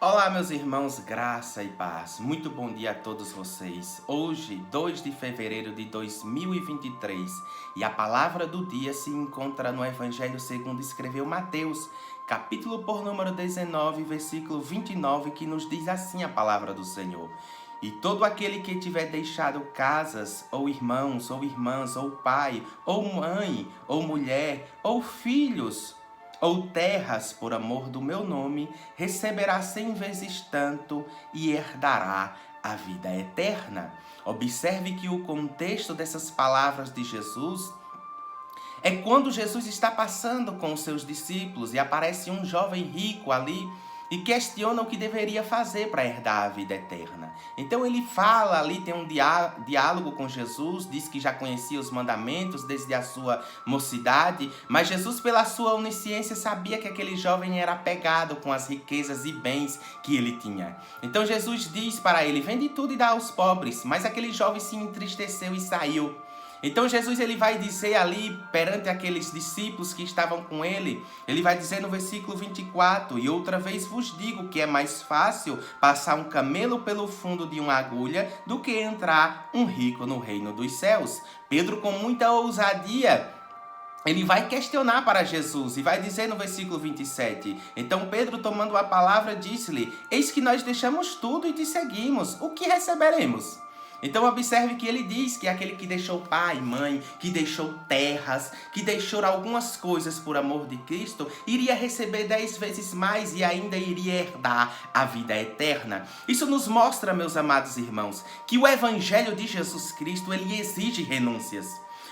Olá, meus irmãos, graça e paz. Muito bom dia a todos vocês. Hoje, 2 de fevereiro de 2023, e a palavra do dia se encontra no Evangelho segundo escreveu Mateus, capítulo por número 19, versículo 29, que nos diz assim a palavra do Senhor. E todo aquele que tiver deixado casas, ou irmãos, ou irmãs, ou pai, ou mãe, ou mulher, ou filhos, ou terras por amor do meu nome, receberá 100 vezes tanto e herdará a vida eterna. Observe que o contexto dessas palavras de Jesus é quando Jesus está passando com os seus discípulos e aparece um jovem rico ali e questiona o que deveria fazer para herdar a vida eterna. Então ele fala ali, tem um diálogo com Jesus, diz que já conhecia os mandamentos desde a sua mocidade, mas Jesus, pela sua onisciência, sabia que aquele jovem era apegado com as riquezas e bens que ele tinha. Então Jesus diz para ele: vende tudo e dá aos pobres, mas aquele jovem se entristeceu e saiu. Então Jesus ele vai dizer ali perante aqueles discípulos que estavam com ele, ele vai dizer no versículo 24, e outra vez vos digo que é mais fácil passar um camelo pelo fundo de uma agulha do que entrar um rico no reino dos céus. Pedro, com muita ousadia, ele vai questionar para Jesus e vai dizer no versículo 27, então Pedro, tomando a palavra, disse-lhe: eis que nós deixamos tudo e te seguimos, o que receberemos? Então observe que ele diz que aquele que deixou pai, mãe, que deixou terras, que deixou algumas coisas por amor de Cristo, iria receber 10 vezes mais e ainda iria herdar a vida eterna. Isso nos mostra, meus amados irmãos, que o Evangelho de Jesus Cristo, ele exige renúncias.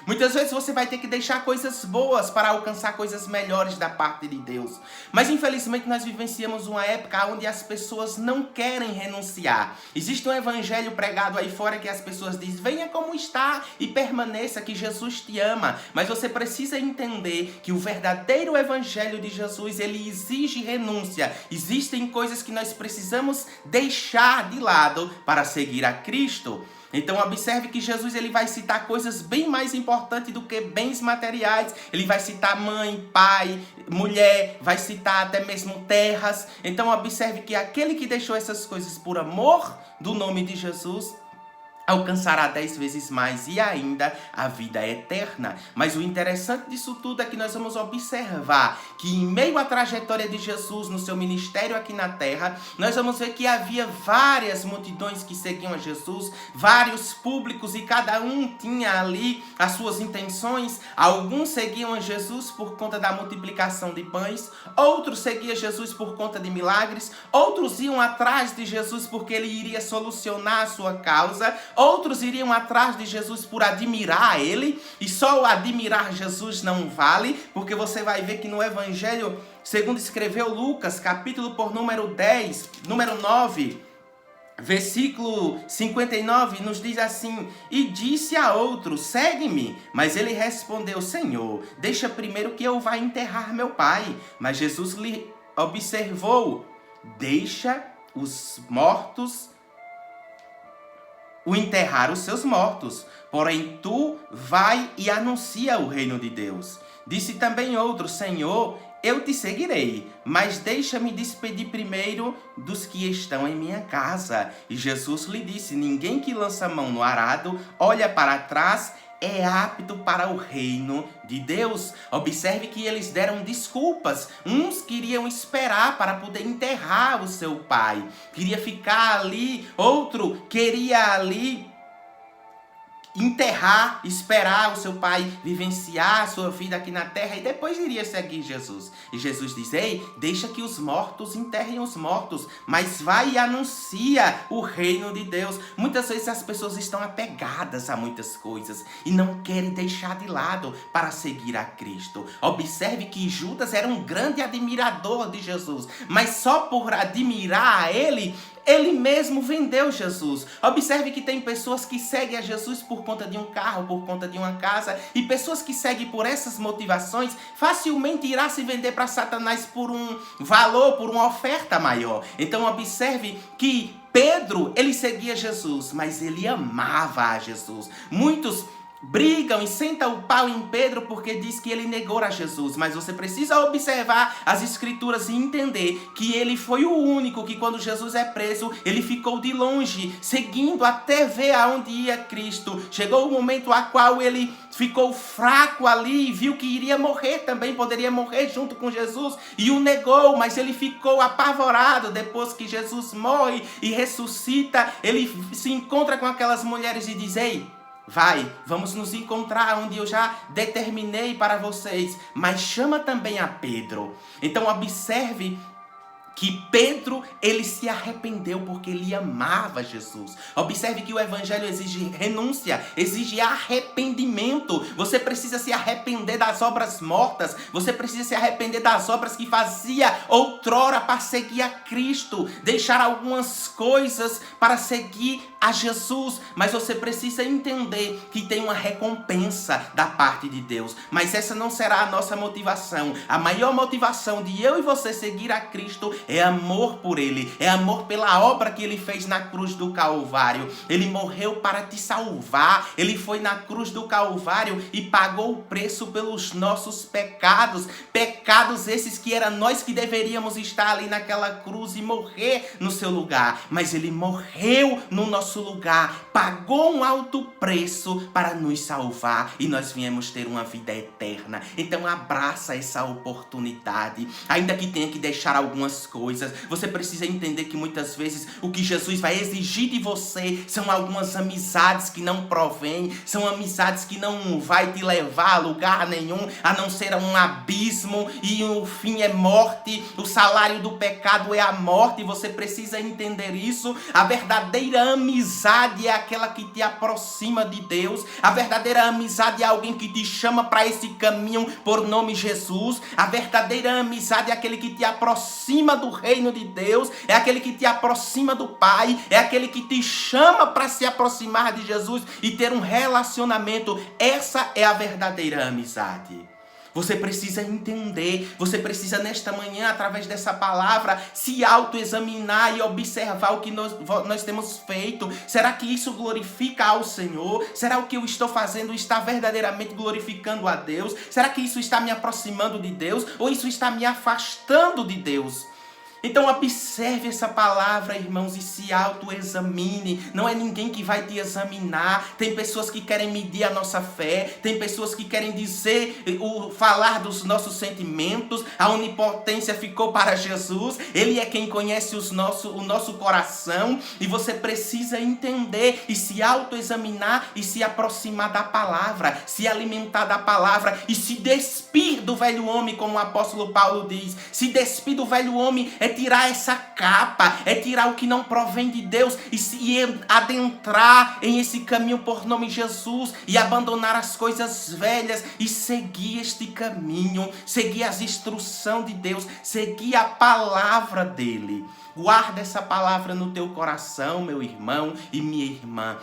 Muitas vezes você vai ter que deixar coisas boas para alcançar coisas melhores da parte de Deus. Mas infelizmente nós vivenciamos uma época onde as pessoas não querem renunciar. Existe um evangelho pregado aí fora que as pessoas dizem: venha como está e permaneça, que Jesus te ama. Mas você precisa entender que o verdadeiro evangelho de Jesus, ele exige renúncia. Existem coisas que nós precisamos deixar de lado para seguir a Cristo. Então observe que Jesus ele vai citar coisas bem mais importantes do que bens materiais. Ele vai citar mãe, pai, mulher, vai citar até mesmo terras. Então observe que aquele que deixou essas coisas por amor do nome de Jesus alcançará 10 vezes mais e ainda a vida eterna. Mas o interessante disso tudo é que nós vamos observar que em meio à trajetória de Jesus no seu ministério aqui na terra, nós vamos ver que havia várias multidões que seguiam a Jesus, vários públicos, e cada um tinha ali as suas intenções. Alguns seguiam a Jesus por conta da multiplicação de pães, outros seguiam Jesus por conta de milagres, outros iam atrás de Jesus porque ele iria solucionar a sua causa, outros iriam atrás de Jesus por admirar ele, e só o admirar Jesus não vale, porque você vai ver que no Evangelho, segundo escreveu Lucas, capítulo por número 10, número 9, versículo 59, nos diz assim: e disse a outro: segue-me. Mas ele respondeu: Senhor, deixa primeiro que eu vá enterrar meu pai. Mas Jesus lhe observou: deixa os mortos enterrar os seus mortos, porém tu vai e anuncia o reino de Deus. Disse também outro: Senhor, eu te seguirei, mas deixa-me despedir primeiro dos que estão em minha casa. E Jesus lhe disse: ninguém que lança a mão no arado olha para trás é apto para o reino de Deus. Observe que eles deram desculpas. Uns queriam esperar para poder enterrar o seu pai, queria ficar ali. Outro queria ali enterrar, esperar o seu pai vivenciar a sua vida aqui na terra e depois iria seguir Jesus. E Jesus diz: ei, deixa que os mortos enterrem os mortos, mas vai e anuncia o reino de Deus. Muitas vezes as pessoas estão apegadas a muitas coisas e não querem deixar de lado para seguir a Cristo. Observe que Judas era um grande admirador de Jesus, mas só por admirar a ele mesmo vendeu Jesus. Observe que tem pessoas que seguem a Jesus por conta de um carro, por conta de uma casa, e pessoas que seguem por essas motivações facilmente irá se vender para Satanás por um valor, por uma oferta maior. Então observe que Pedro, ele seguia Jesus, mas ele amava a Jesus. Muitos brigam e sentam o pau em Pedro porque diz que ele negou a Jesus. Mas você precisa observar as escrituras e entender que ele foi o único que, quando Jesus é preso, ele ficou de longe, seguindo até ver aonde ia Cristo. Chegou o momento a qual ele ficou fraco ali e viu que iria morrer também, poderia morrer junto com Jesus, e o negou, mas ele ficou apavorado. Depois que Jesus morre e ressuscita, ele se encontra com aquelas mulheres e diz: ei, vai, vamos nos encontrar onde eu já determinei para vocês, mas chama também a Pedro. Então observe que Pedro, ele se arrependeu porque ele amava Jesus. Observe que o evangelho exige renúncia, exige arrependimento. Você precisa se arrepender das obras mortas. Você precisa se arrepender das obras que fazia outrora para seguir a Cristo. Deixar algumas coisas para seguir a Jesus. Mas você precisa entender que tem uma recompensa da parte de Deus. Mas essa não será a nossa motivação. A maior motivação de eu e você seguir a Cristo é amor por Ele, é amor pela obra que Ele fez na cruz do Calvário. Ele morreu para te salvar. Ele foi na cruz do Calvário e pagou o preço pelos nossos pecados. Pecados esses que era nós que deveríamos estar ali naquela cruz e morrer no seu lugar. Mas Ele morreu no nosso lugar, pagou um alto preço para nos salvar e nós viemos ter uma vida eterna. Então abraça essa oportunidade, ainda que tenha que deixar algumas coisas. Você precisa entender que muitas vezes o que Jesus vai exigir de você são algumas amizades que não provêm, são amizades que não vai te levar a lugar nenhum, a não ser a um abismo, e o fim é morte, o salário do pecado é a morte. Você precisa entender isso. A verdadeira amizade é aquela que te aproxima de Deus. A verdadeira amizade é alguém que te chama para esse caminho por nome Jesus. A verdadeira amizade é aquele que te aproxima do reino de Deus, é aquele que te aproxima do Pai, é aquele que te chama para se aproximar de Jesus e ter um relacionamento. Essa é a verdadeira amizade. Você precisa entender, você precisa nesta manhã, através dessa palavra, se autoexaminar e observar o que nós temos feito. Será que isso glorifica ao Senhor? Será que o que eu estou fazendo está verdadeiramente glorificando a Deus? Será que isso está me aproximando de Deus ou isso está me afastando de Deus? Então observe essa palavra, irmãos, e se autoexamine. Não é ninguém que vai te examinar. Tem pessoas que querem medir a nossa fé. Tem pessoas que querem dizer, falar dos nossos sentimentos. A onipotência ficou para Jesus. Ele é quem conhece o nosso coração. E você precisa entender e se autoexaminar e se aproximar da palavra. Se alimentar da palavra e se despir do velho homem, como o apóstolo Paulo diz. Se despir do velho homem é tirar essa capa, é tirar o que não provém de Deus e se adentrar em esse caminho por nome de Jesus e abandonar as coisas velhas e seguir este caminho, seguir as instruções de Deus, seguir a palavra dele. Guarda essa palavra no teu coração, meu irmão e minha irmã.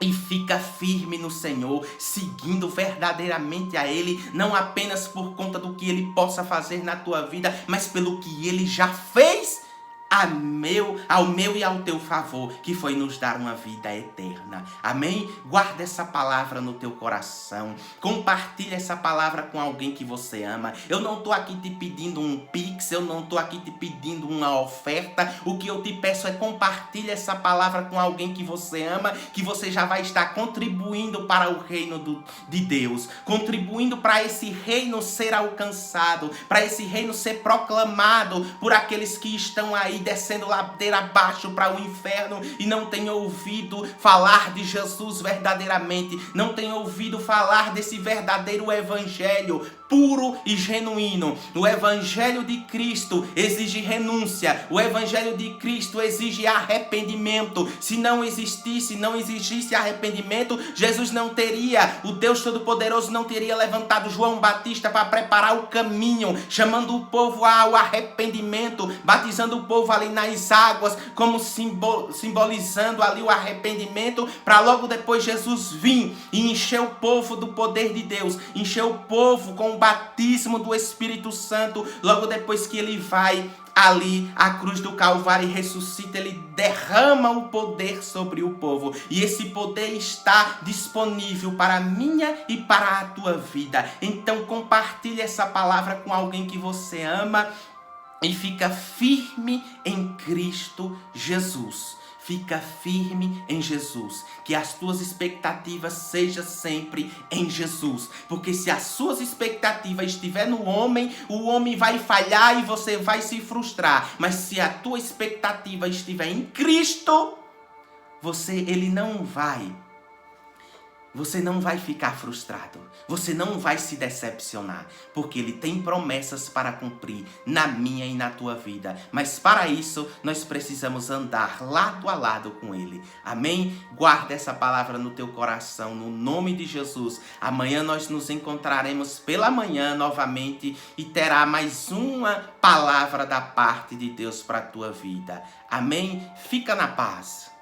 E fica firme no Senhor, seguindo verdadeiramente a Ele, não apenas por conta do que Ele possa fazer na tua vida, mas pelo que Ele já fez ao meu e ao teu favor, que foi nos dar uma vida eterna. Amém? Guarda essa palavra no teu coração. Compartilha essa palavra com alguém que você ama. Eu não estou aqui te pedindo um pix, eu não estou aqui te pedindo uma oferta. O que eu te peço é compartilha essa palavra com alguém que você ama, que você já vai estar contribuindo para o reino de Deus, contribuindo para esse reino ser alcançado, para esse reino ser proclamado por aqueles que estão aí descendo ladeira abaixo para o inferno e não tem ouvido falar de Jesus verdadeiramente, não tem ouvido falar desse verdadeiro evangelho puro e genuíno. O evangelho de Cristo exige renúncia, o evangelho de Cristo exige arrependimento. Se não exigisse arrependimento, Jesus não teria, o Deus Todo-Poderoso não teria levantado João Batista para preparar o caminho, chamando o povo ao arrependimento, batizando o povo ali nas águas, como simbolizando ali o arrependimento, para logo depois Jesus vir e encher o povo do poder de Deus, encher o povo com o batismo do Espírito Santo, logo depois que ele vai ali à cruz do Calvário e ressuscita, ele derrama o poder sobre o povo. E esse poder está disponível para a minha e para a tua vida. Então compartilhe essa palavra com alguém que você ama e fica firme em Cristo Jesus. Fica firme em Jesus, que as tuas expectativas sejam sempre em Jesus, porque se as suas expectativas estiver no homem, o homem vai falhar e você vai se frustrar, mas se a tua expectativa estiver em Cristo, você não vai ficar frustrado, você não vai se decepcionar, porque Ele tem promessas para cumprir na minha e na tua vida. Mas para isso, nós precisamos andar lado a lado com Ele. Amém? Guarda essa palavra no teu coração, no nome de Jesus. Amanhã nós nos encontraremos pela manhã novamente e terá mais uma palavra da parte de Deus para a tua vida. Amém? Fica na paz.